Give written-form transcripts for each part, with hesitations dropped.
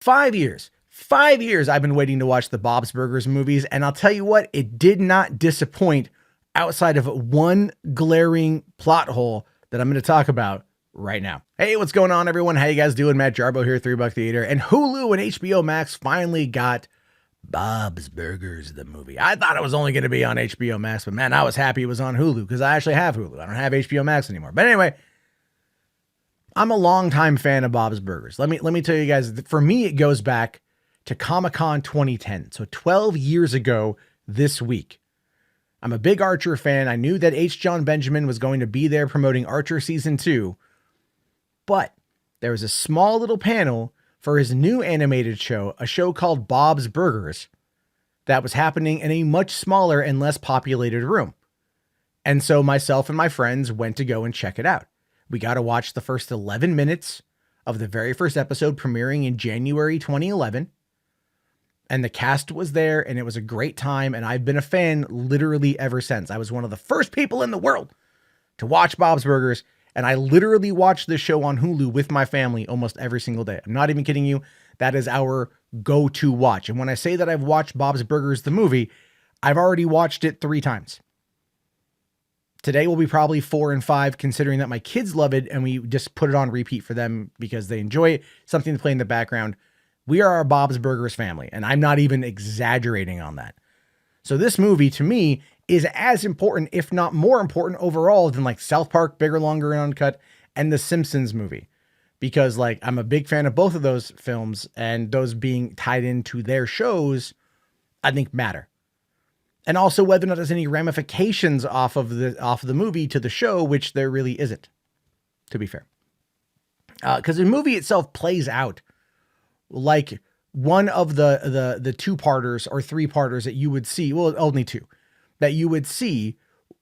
5 years. 5 years I've been waiting to watch the Bob's Burgers movies, and I'll tell you what, it did not disappoint outside of one glaring plot hole that I'm going to talk about right now. Hey, what's going on, everyone? How you guys doing? Matt Jarbo here, $3 Theater, and Hulu and HBO Max finally got Bob's Burgers, the movie. I thought it was only going to be on HBO Max, but man, I was happy it was on Hulu because I actually have Hulu. I don't have HBO Max anymore. But anyway, I'm a longtime fan of Bob's Burgers. Let me tell you guys, for me, it goes back to Comic-Con 2010. So 12 years ago this week. I'm a big Archer fan. I knew that Jon Benjamin was going to be there promoting Archer Season 2. But there was a small little panel for his new animated show, a show called Bob's Burgers, that was happening in a much smaller and less populated room. And so myself and my friends went to go and check it out. We got to watch the first 11 minutes of the very first episode premiering in January 2011. And the cast was there and it was a great time. And I've been a fan literally ever since. I was one of the first people in the world to watch Bob's Burgers. And I literally watch this show on Hulu with my family almost every single day. I'm not even kidding you. That is our go-to watch. And when I say that I've watched Bob's Burgers, the movie, I've already watched it 3 times. Today will be probably 4 and 5, considering that my kids love it and we just put it on repeat for them because they enjoy it. Something to play in the background. We are our Bob's Burgers family, and I'm not even exaggerating on that. So this movie, to me, is as important, if not more important overall than like South Park, Bigger, Longer, and Uncut, and The Simpsons movie. Because like I'm a big fan of both of those films, and those being tied into their shows, I think matter. And also whether or not there's any ramifications off of the movie to the show, which there really isn't, to be fair. Because the movie itself plays out like one of the 2-parters or 3-parters that you would see, well, only 2, that you would see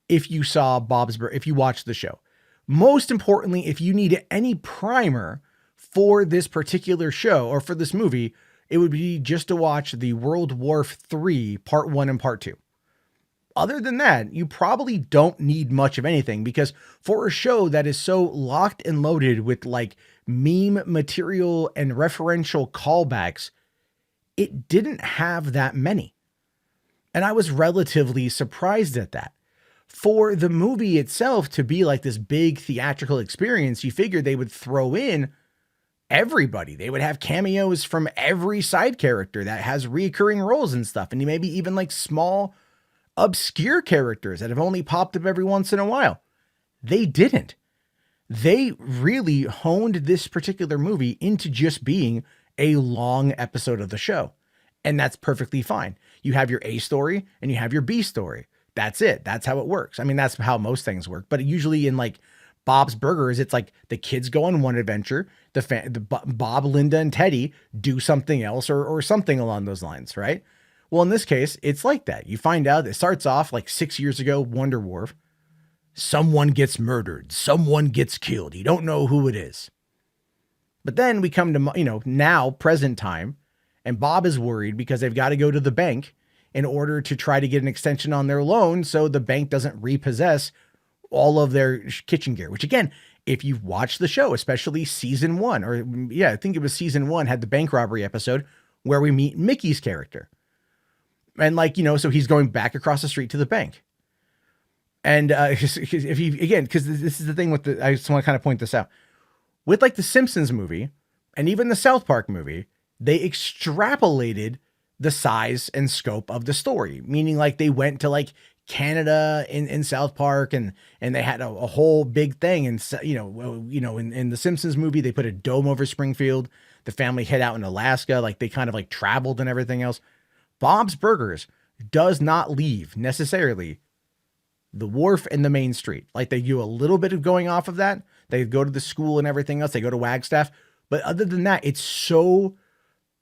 if you saw if you watched the show. Most importantly, if you need any primer for this particular show or for this movie, it would be just to watch the World War III Part 1 and Part 2. Other than that, you probably don't need much of anything, because for a show that is so locked and loaded with like meme material and referential callbacks, it didn't have that many. And I was relatively surprised at that. For the movie itself to be like this big theatrical experience, you figured they would throw in everybody. They would have cameos from every side character that has recurring roles and stuff. And maybe even like small, obscure characters that have only popped up every once in a while. They didn't. They really honed this particular movie into just being a long episode of the show. And that's perfectly fine. You have your A story and you have your B story. That's it. That's how it works. I mean, that's how most things work. But usually in like Bob's Burgers, it's like the kids go on one adventure, Bob, Linda, and Teddy do something else or something along those lines, right? Well, in this case, it's like that. You find out it starts off like 6 years ago, Wonder Wharf. Someone gets murdered. Someone gets killed. You don't know who it is. But then we come to, now present time, and Bob is worried because they've got to go to the bank in order to try to get an extension on their loan so the bank doesn't repossess all of their kitchen gear, which again, if you've watched the show, especially season 1, or I think it was season 1 had the bank robbery episode where we meet Mickey's character. And so he's going back across the street to the bank. And because this is the thing I just want to kind of point this out. With like the Simpsons movie and even the South Park movie, they extrapolated the size and scope of the story, meaning like they went to like Canada in South Park and they had a whole big thing. And, in the Simpsons movie, they put a dome over Springfield. The family hid out in Alaska. Like they kind of like traveled and everything else. Bob's Burgers does not leave necessarily the wharf and the main street. Like they do a little bit of going off of that. They go to the school and everything else. They go to Wagstaff. But other than that, it's so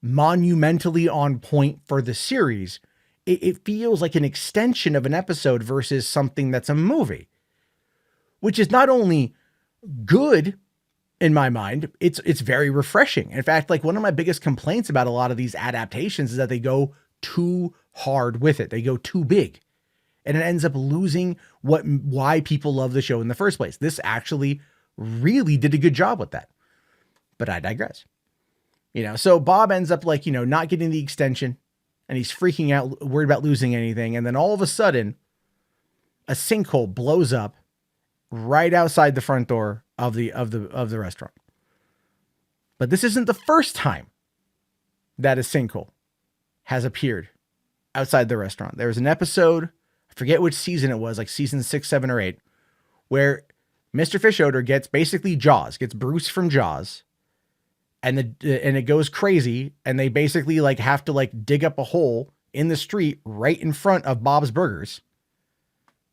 monumentally on point for the series. It feels like an extension of an episode versus something that's a movie, which is not only good in my mind, it's very refreshing. In fact, like one of my biggest complaints about a lot of these adaptations is that they go too hard with it. They go too big. And it ends up losing why people love the show in the first place. This actually really did a good job with that. But I digress. So Bob ends up like, not getting the extension, and he's freaking out, worried about losing anything. And then all of a sudden, a sinkhole blows up right outside the front door of the restaurant. But this isn't the first time that a sinkhole has appeared outside the restaurant. There was an episode, I forget which season it was, like season 6, 7, or 8, where Mr. Fish Odor gets basically gets Bruce from Jaws, and it goes crazy, and they basically like have to like dig up a hole in the street right in front of Bob's Burgers.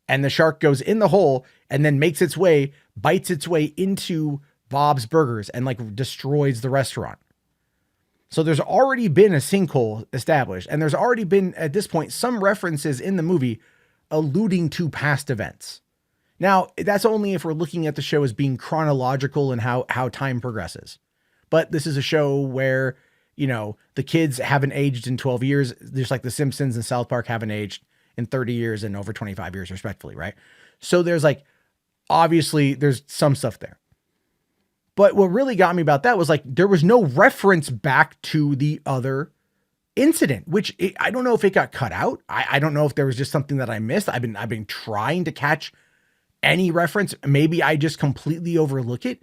And the shark goes in the hole and then bites its way into Bob's Burgers and like destroys the restaurant. So there's already been a sinkhole established, and there's already been at this point some references in the movie alluding to past events. Now, that's only if we're looking at the show as being chronological and how time progresses. But this is a show where, the kids haven't aged in 12 years, just like The Simpsons and South Park haven't aged in 30 years and over 25 years, respectively, right? So there's like, obviously, there's some stuff there. But what really got me about that was like, there was no reference back to the other incident, which I don't know if it got cut out. I don't know if there was just something that I missed. I've been trying to catch any reference. Maybe I just completely overlook it.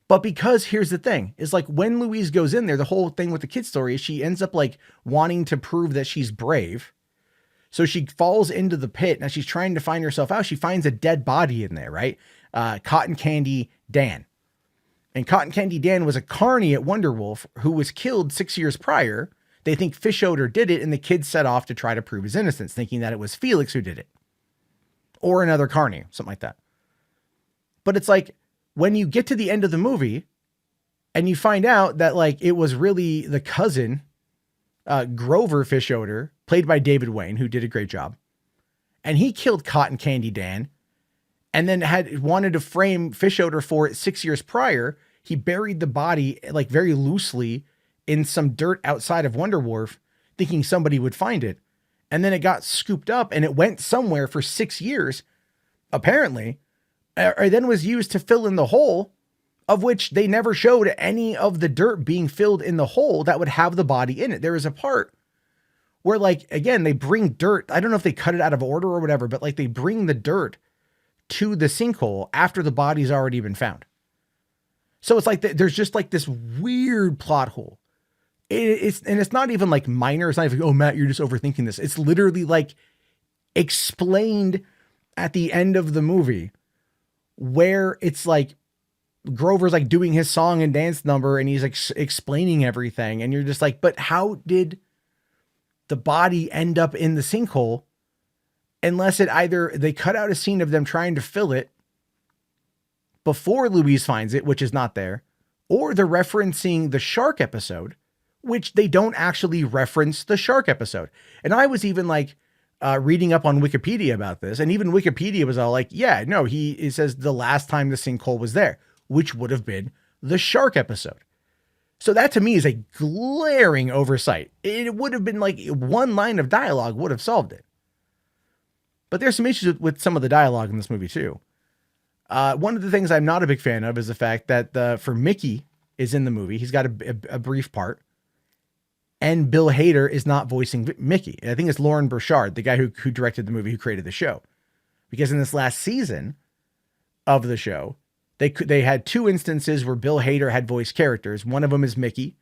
But because here's the thing, is like when Louise goes in there, the whole thing with the kid story is she ends up like wanting to prove that she's brave. So she falls into the pit. Now she's trying to find herself out. She finds a dead body in there, right? Cotton Candy Dan. And Cotton Candy Dan was a carny at Wonderwolf who was killed 6 years prior. They think Fish Odor did it, and the kids set off to try to prove his innocence, thinking that it was Felix who did it. Or another carny, something like that. But it's like, when you get to the end of the movie and you find out that like it was really the cousin, Grover Fish Odor, played by David Wain, who did a great job. And he killed Cotton Candy Dan and then wanted to frame Fish Odor for it 6 years prior. He buried the body like very loosely in some dirt outside of Wonder Wharf, thinking somebody would find it. And then it got scooped up and it went somewhere for 6 years, apparently, or then was used to fill in the hole, of which they never showed any of the dirt being filled in the hole that would have the body in it. There is a part where like, again, they bring dirt. I don't know if they cut it out of order or whatever, but like they bring the dirt to the sinkhole after the body's already been found. So it's like, there's just like this weird plot hole. It's not even like minor. It's not even, oh, Matt, you're just overthinking this. It's literally like explained at the end of the movie, where it's like Grover's like doing his song and dance number and he's like explaining everything. And you're just like, but how did the body end up in the sinkhole? Unless it either they cut out a scene of them trying to fill it before Louise finds it, which is not there, or they're referencing the shark episode, which they don't actually reference the shark episode. And I was even like, reading up on Wikipedia about this, and even Wikipedia was all like, yeah, no, it says the last time the sinkhole was there, which would have been the shark episode. So that to me is a glaring oversight. It would have been like one line of dialogue would have solved it. But there's some issues with some of the dialogue in this movie too. One of the things I'm not a big fan of is the fact that for Mickey is in the movie. He's got a brief part. And Bill Hader is not voicing Mickey. I think it's Loren Bouchard, the guy who directed the movie, who created the show. Because in this last season of the show, they had two instances where Bill Hader had voiced characters. One of them is Mickey,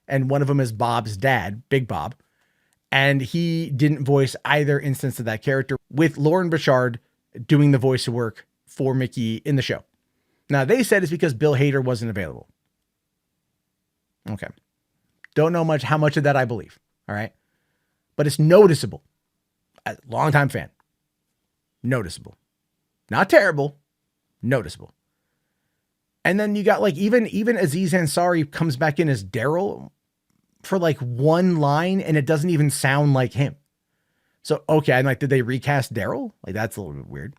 and one of them is Bob's dad, Big Bob. And he didn't voice either instance of that character, with Loren Bouchard doing the voice work for Mickey in the show. Now, they said it's because Bill Hader wasn't available. Okay. Don't know how much of that I believe. All right. But it's noticeable. A longtime fan. Noticeable. Not terrible. Noticeable. And then you got like, even Aziz Ansari comes back in as Daryl for like one line, and it doesn't even sound like him. So, okay. I'm like, did they recast Daryl? Like, that's a little bit weird.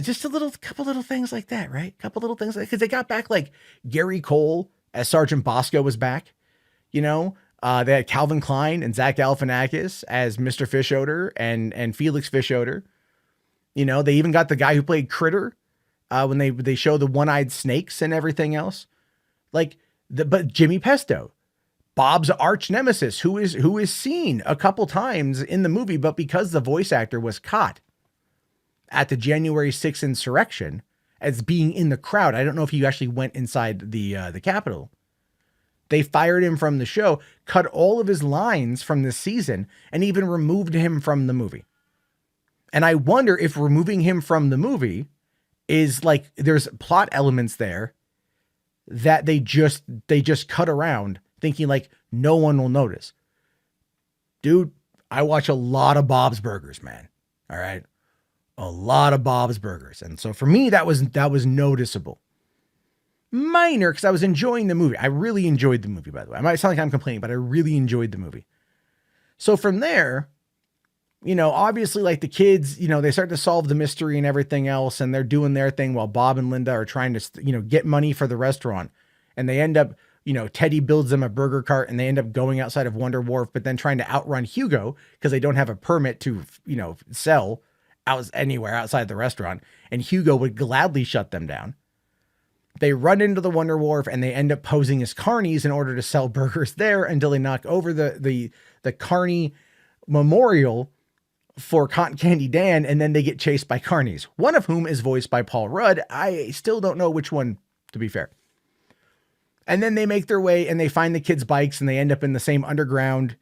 Just couple little things like that, right? Couple little things like, cause they got back like Gary Cole as Sergeant Bosco was back. They had Kevin Kline and Zach Galifianakis as Mr. Fish Odor and Felix Fish Odor. They even got the guy who played Critter when they show the one-eyed snakes and everything else. Like, But Jimmy Pesto, Bob's arch nemesis, who is seen a couple times in the movie, but because the voice actor was caught at the January 6th insurrection as being in the crowd, I don't know if he actually went inside the Capitol. They fired him from the show, cut all of his lines from this season, and even removed him from the movie. And I wonder if removing him from the movie is like, there's plot elements there that they just cut around, thinking like no one will notice. Dude, I watch a lot of Bob's Burgers, man. All right. A lot of Bob's Burgers. And so for me, that was noticeable. Minor, because I was enjoying the movie. I really enjoyed the movie, by the way. I might sound like I'm complaining, but I really enjoyed the movie. So from there, obviously like the kids, they start to solve the mystery and everything else, and they're doing their thing while Bob and Linda are trying to, get money for the restaurant. And they end up, Teddy builds them a burger cart, and they end up going outside of Wonder Wharf, but then trying to outrun Hugo because they don't have a permit to, sell anywhere outside the restaurant. And Hugo would gladly shut them down. They run into the Wonder Wharf, and they end up posing as carnies in order to sell burgers there until they knock over the carny memorial for Cotton Candy Dan, and then they get chased by carnies, one of whom is voiced by Paul Rudd. I still don't know which one, to be fair. And then they make their way, and they find the kids' bikes, and they end up in the same underground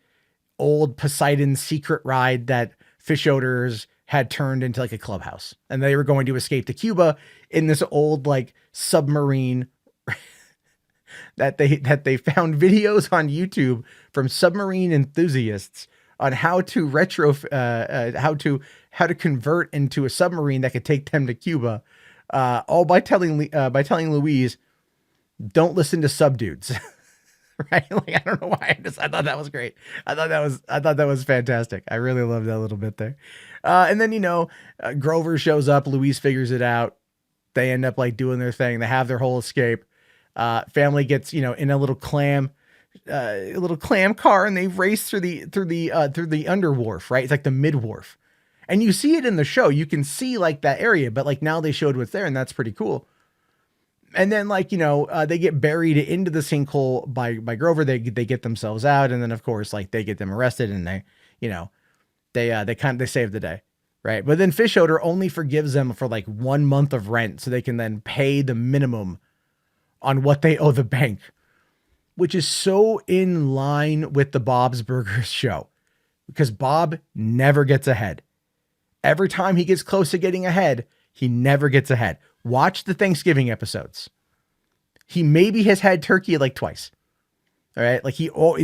old Poseidon secret ride that Fish Odors had turned into like a clubhouse. And they were going to escape to Cuba in this old like submarine that they found videos on YouTube from submarine enthusiasts on how to how to convert into a submarine that could take them to Cuba, all by telling Louise, don't listen to sub dudes. Right? Like, I don't know why. I thought that was great. I thought that was fantastic. I really loved that little bit there. And then, Grover shows up. Louise figures it out. They end up like doing their thing. They have their whole escape. Family gets, in a little clam car, and they race through the under wharf, right? It's like the mid wharf, and you see it in the show. You can see like that area, but like now they showed what's there, and that's pretty cool. And then like, they get buried into the sinkhole by Grover. They get themselves out. And then of course, like they get them arrested, and they save the day. Right. But then Fish Odor only forgives them for like 1 month of rent, so they can then pay the minimum on what they owe the bank, which is so in line with the Bob's Burgers show, because Bob never gets ahead. Every time he gets close to getting ahead, he never gets ahead. Watch the Thanksgiving episodes. He maybe has had turkey like twice. All right. Like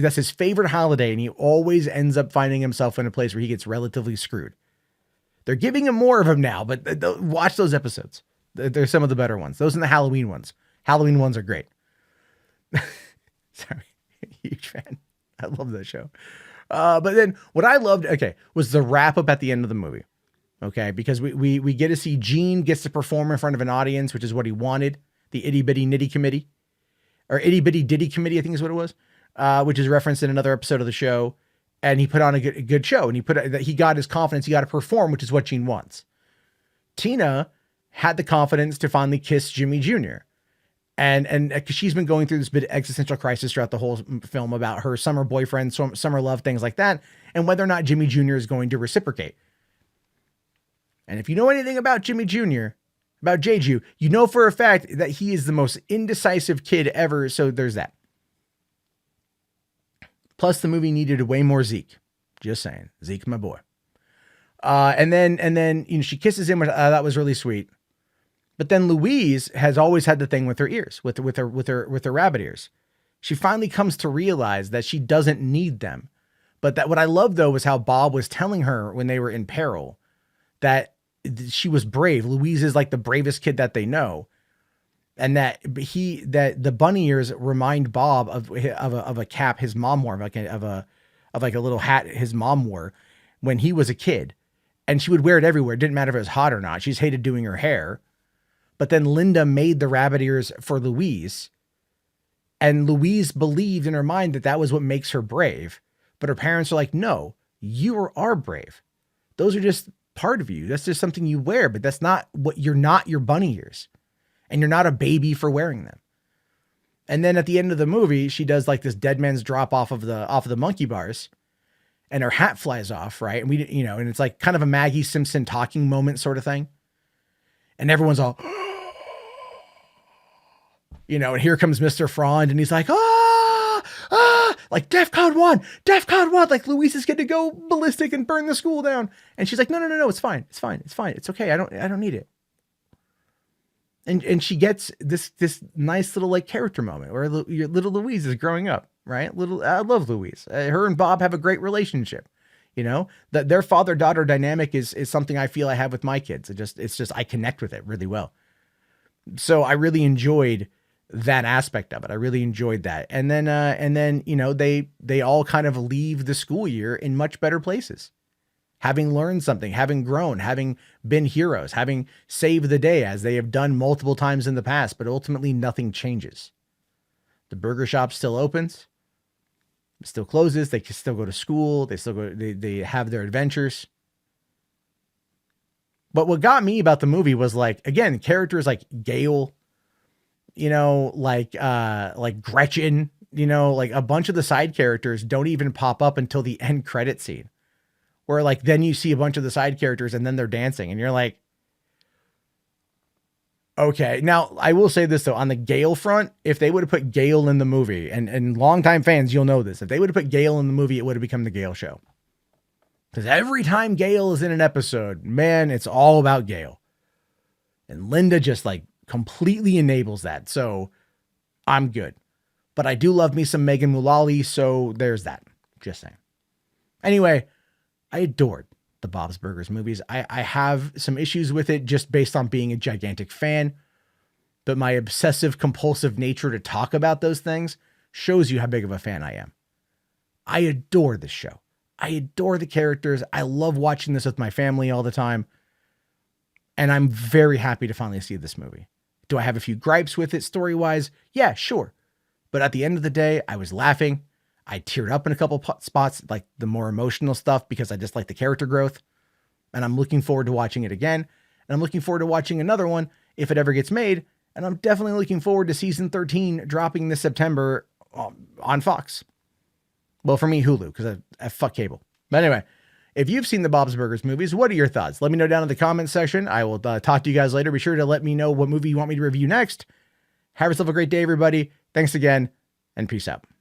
that's his favorite holiday, and he always ends up finding himself in a place where he gets relatively screwed. They're giving him more of him now, but watch those episodes. They're some of the better ones. Those and the Halloween ones. Halloween ones are great. Sorry. Huge fan. I love that show. But then what I loved, was the wrap up at the end of the movie. Okay, because we get to see Gene gets to perform in front of an audience, which is what he wanted. The Itty Bitty Nitty Committee, or Itty Bitty Ditty Committee, I think is what it was, which is referenced in another episode of the show. And he put on a good show, and he got his confidence. He got to perform, which is what Gene wants. Tina had the confidence to finally kiss Jimmy Jr. And she's been going through this bit of existential crisis throughout the whole film about her summer boyfriend, summer love, things like that, and whether or not Jimmy Jr. is going to reciprocate. And if you know anything about Jimmy Jr., about Jeju, you know for a fact that he is the most indecisive kid ever. So there's that. Plus the movie needed way more Zeke. Just saying. Zeke, my boy. And then, she kisses him. That was really sweet. But then Louise has always had the thing with her ears, with her rabbit ears. She finally comes to realize that she doesn't need them. But that what I love though was how Bob was telling her when they were in peril that she was brave. Louise is like the bravest kid that they know. And that the bunny ears remind Bob of a cap his mom wore, like a little hat his mom wore when he was a kid. And she would wear it everywhere. It didn't matter if it was hot or not. She's hated doing her hair. But then Linda made the rabbit ears for Louise. And Louise believed in her mind that was what makes her brave. But her parents are like, no, you are brave. Those are just part of you. That's just something you wear, but that's not what you're not your bunny ears. And you're not a baby for wearing them. And then at the end of the movie, she does like this dead man's drop off of the monkey bars, and her hat flies off, right? And we, and it's like kind of a Maggie Simpson talking moment sort of thing. And everyone's all, and here comes Mr. Frond, and he's like, like DEFCON 1, like Louise is going to go ballistic and burn the school down. And she's like, no, it's fine. It's okay. I don't need it. And she gets this nice little like character moment where your little Louise is growing up, right? I love Louise. Her and Bob have a great relationship. That their father-daughter dynamic is something I feel I have with my kids. It's just I connect with it really well. So I really enjoyed that aspect of it. I really enjoyed that. And then they all kind of leave the school year in much better places, having learned something, having grown, having been heroes, having saved the day as they have done multiple times in the past, but ultimately nothing changes. The burger shop still opens, it still closes. They can still go to school. They have their adventures. But what got me about the movie was like, again, characters like Gail, like Gretchen, like a bunch of the side characters don't even pop up until the end credit scene, where like, then you see a bunch of the side characters and then they're dancing and you're like, okay. Now I will say this though, on the Gail front, if they would have put Gail in the movie, and longtime fans, you'll know this, if they would have put Gail in the movie, it would have become the Gail show. Because every time Gail is in an episode, man, it's all about Gail. And Linda just like completely enables that. So I'm good. But I do love me some Megan Mullally, so there's that. Just saying. Anyway, I adored the Bob's Burgers movies. I have some issues with it just based on being a gigantic fan. But my obsessive compulsive nature to talk about those things shows you how big of a fan I am. I adore this show. I adore the characters. I love watching this with my family all the time. And I'm very happy to finally see this movie. Do I have a few gripes with it story-wise? Yeah, sure. But at the end of the day, I was laughing. I teared up in a couple spots, like the more emotional stuff, because I just like the character growth. And I'm looking forward to watching it again. And I'm looking forward to watching another one if it ever gets made. And I'm definitely looking forward to season 13 dropping this September on Fox. Well, for me, Hulu, because I fuck cable. But anyway, if you've seen the Bob's Burgers movies, what are your thoughts? Let me know down in the comments section. I will talk to you guys later. Be sure to let me know what movie you want me to review next. Have yourself a great day, everybody. Thanks again, and peace out.